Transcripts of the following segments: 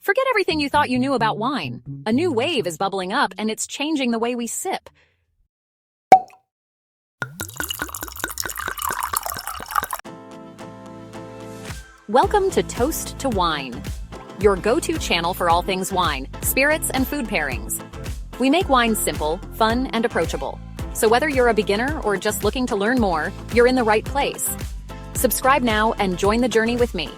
Forget everything you thought you knew about wine. A new wave is bubbling up, and it's changing the way we sip. Welcome to Toast to Wine, your go-to channel for all things wine, spirits, and food pairings. We make wine simple, fun, and approachable. So whether you're a beginner or just looking to learn more, you're in the right place. Subscribe now and join the journey with me.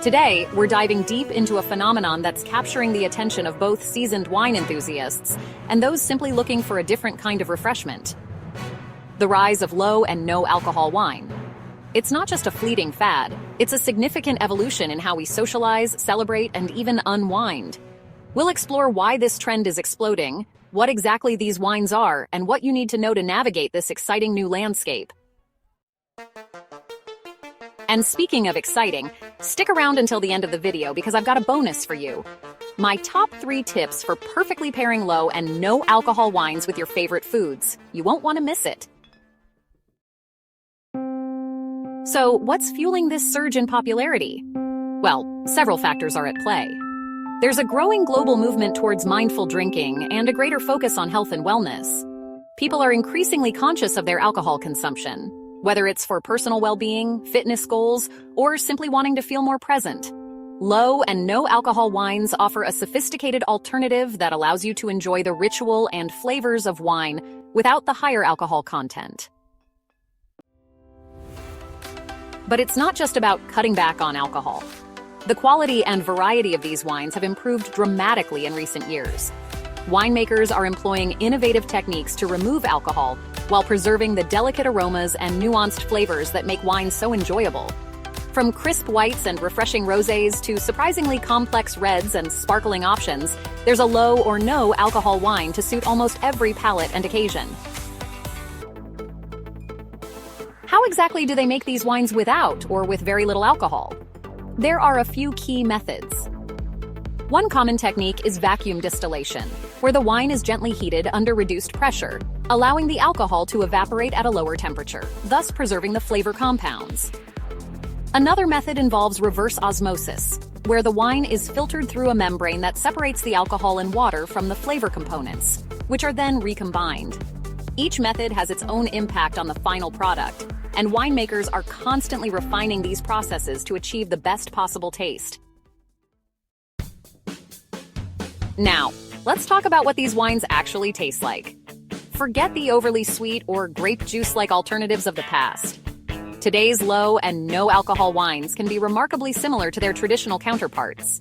Today, we're diving deep into a phenomenon that's capturing the attention of both seasoned wine enthusiasts and those simply looking for a different kind of refreshment. The rise of low and no alcohol wine. It's not just a fleeting fad, it's a significant evolution in how we socialize, celebrate, and even unwind. We'll explore why this trend is exploding, what exactly these wines are, and what you need to know to navigate this exciting new landscape. And speaking of exciting, stick around until the end of the video because I've got a bonus for you. My top 3 tips for perfectly pairing low and no alcohol wines with your favorite foods. You won't want to miss it. So, what's fueling this surge in popularity? Well, several factors are at play. There's a growing global movement towards mindful drinking and a greater focus on health and wellness. People are increasingly conscious of their alcohol consumption, whether it's for personal well-being, fitness goals, or simply wanting to feel more present. Low and no alcohol wines offer a sophisticated alternative that allows you to enjoy the ritual and flavors of wine without the higher alcohol content. But it's not just about cutting back on alcohol. The quality and variety of these wines have improved dramatically in recent years. Winemakers are employing innovative techniques to remove alcohol while preserving the delicate aromas and nuanced flavors that make wine so enjoyable. From crisp whites and refreshing rosés to surprisingly complex reds and sparkling options, there's a low or no alcohol wine to suit almost every palate and occasion. How exactly do they make these wines without or with very little alcohol? There are a few key methods. One common technique is vacuum distillation, where the wine is gently heated under reduced pressure, allowing the alcohol to evaporate at a lower temperature, thus preserving the flavor compounds. Another method involves reverse osmosis, where the wine is filtered through a membrane that separates the alcohol and water from the flavor components, which are then recombined. Each method has its own impact on the final product, and winemakers are constantly refining these processes to achieve the best possible taste. Now, let's talk about what these wines actually taste like. Forget the overly sweet or grape juice-like alternatives of the past. Today's low and no alcohol wines can be remarkably similar to their traditional counterparts.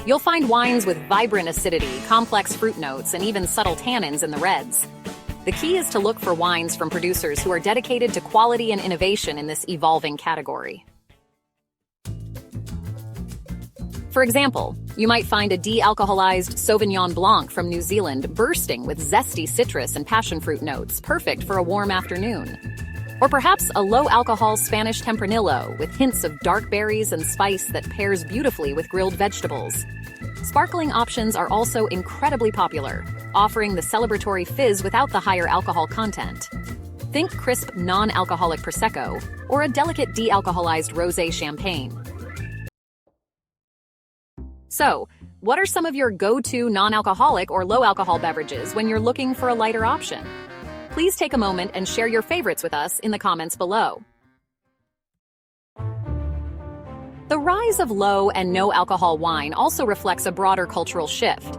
You'll find wines with vibrant acidity, complex fruit notes, and even subtle tannins in the reds. The key is to look for wines from producers who are dedicated to quality and innovation in this evolving category. For example, you might find a de-alcoholized Sauvignon Blanc from New Zealand bursting with zesty citrus and passion fruit notes, perfect for a warm afternoon. Or perhaps a low-alcohol Spanish Tempranillo with hints of dark berries and spice that pairs beautifully with grilled vegetables. Sparkling options are also incredibly popular, offering the celebratory fizz without the higher alcohol content. Think crisp, non-alcoholic Prosecco or a delicate de-alcoholized rosé champagne. So, what are some of your go-to non-alcoholic or low-alcohol beverages when you're looking for a lighter option? Please take a moment and share your favorites with us in the comments below. The rise of low and no alcohol wine also reflects a broader cultural shift.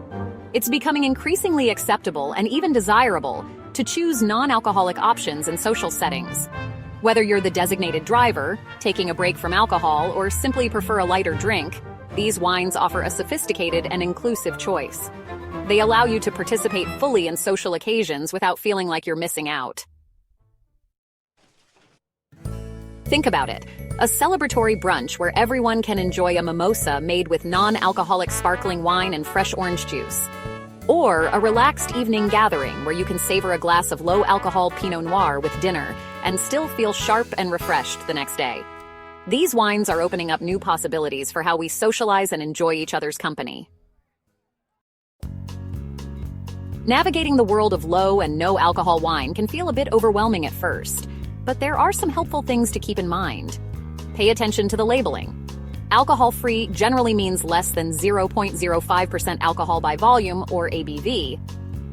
It's becoming increasingly acceptable and even desirable to choose non-alcoholic options in social settings. Whether you're the designated driver, taking a break from alcohol, or simply prefer a lighter drink, these wines offer a sophisticated and inclusive choice. They allow you to participate fully in social occasions without feeling like you're missing out. Think about it. A celebratory brunch where everyone can enjoy a mimosa made with non-alcoholic sparkling wine and fresh orange juice. Or a relaxed evening gathering where you can savor a glass of low-alcohol Pinot Noir with dinner and still feel sharp and refreshed the next day. These wines are opening up new possibilities for how we socialize and enjoy each other's company. Navigating the world of low and no alcohol wine can feel a bit overwhelming at first, but there are some helpful things to keep in mind. Pay attention to the labeling. Alcohol-free generally means less than 0.05% alcohol by volume, or ABV,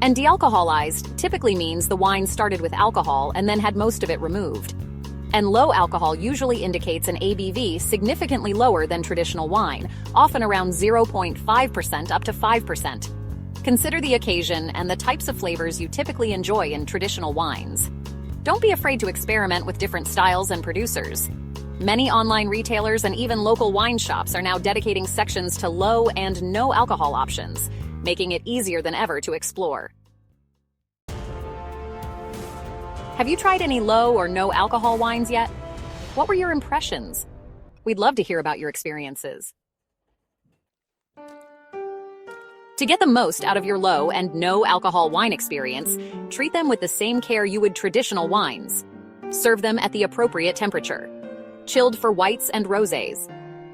and de-alcoholized typically means the wine started with alcohol and then had most of it removed. And low alcohol usually indicates an ABV significantly lower than traditional wine, often around 0.5% up to 5%. Consider the occasion and the types of flavors you typically enjoy in traditional wines. Don't be afraid to experiment with different styles and producers. Many online retailers and even local wine shops are now dedicating sections to low and no alcohol options, making it easier than ever to explore. Have you tried any low or no alcohol wines yet? What were your impressions? We'd love to hear about your experiences. To get the most out of your low and no alcohol wine experience, treat them with the same care you would traditional wines. Serve them at the appropriate temperature. Chilled for whites and rosés.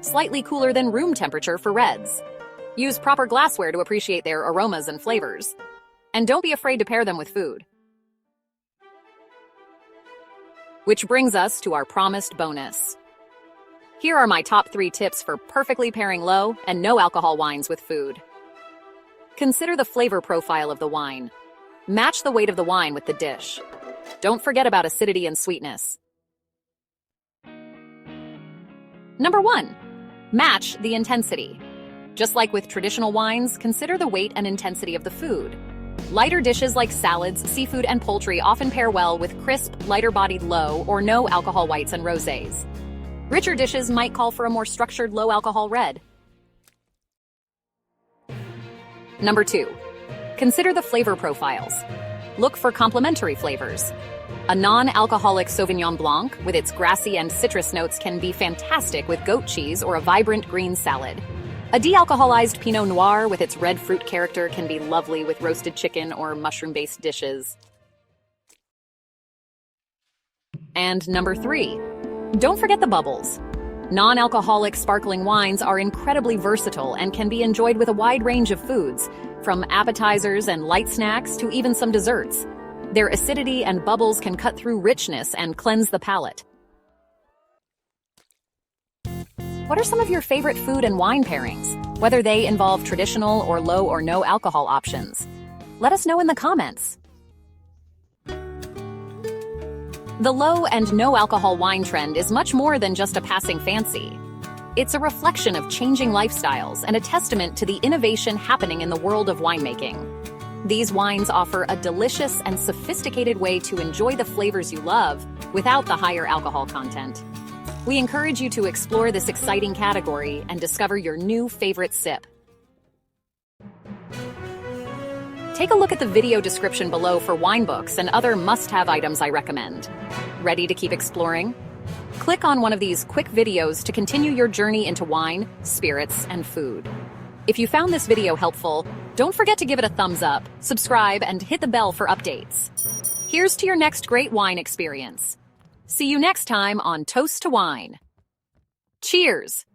Slightly cooler than room temperature for reds. Use proper glassware to appreciate their aromas and flavors. And don't be afraid to pair them with food. Which brings us to our promised bonus. Here are my top 3 tips for perfectly pairing low and no alcohol wines with food. Consider the flavor profile of the wine. Match the weight of the wine with the dish. Don't forget about acidity and sweetness. Number 1. Match the intensity. Just like with traditional wines, consider the weight and intensity of the food. Lighter dishes like salads, seafood, and poultry often pair well with crisp, lighter-bodied low or no alcohol whites and rosés. Richer dishes might call for a more structured low-alcohol red. Number 2. Consider the flavor profiles. Look for complementary flavors. A non-alcoholic Sauvignon Blanc with its grassy and citrus notes can be fantastic with goat cheese or a vibrant green salad. A de-alcoholized Pinot Noir with its red fruit character can be lovely with roasted chicken or mushroom-based dishes. And number 3. Don't forget the bubbles. Non-alcoholic sparkling wines are incredibly versatile and can be enjoyed with a wide range of foods, from appetizers and light snacks to even some desserts. Their acidity and bubbles can cut through richness and cleanse the palate. What are some of your favorite food and wine pairings, whether they involve traditional or low or no alcohol options? Let us know in the comments. The low and no alcohol wine trend is much more than just a passing fancy. It's a reflection of changing lifestyles and a testament to the innovation happening in the world of winemaking. These wines offer a delicious and sophisticated way to enjoy the flavors you love without the higher alcohol content. We encourage you to explore this exciting category and discover your new favorite sip. Take a look at the video description below for wine books and other must-have items I recommend. Ready to keep exploring? Click on one of these quick videos to continue your journey into wine, spirits, and food. If you found this video helpful, don't forget to give it a thumbs up, subscribe, and hit the bell for updates. Here's to your next great wine experience. See you next time on Toast to Wine. Cheers!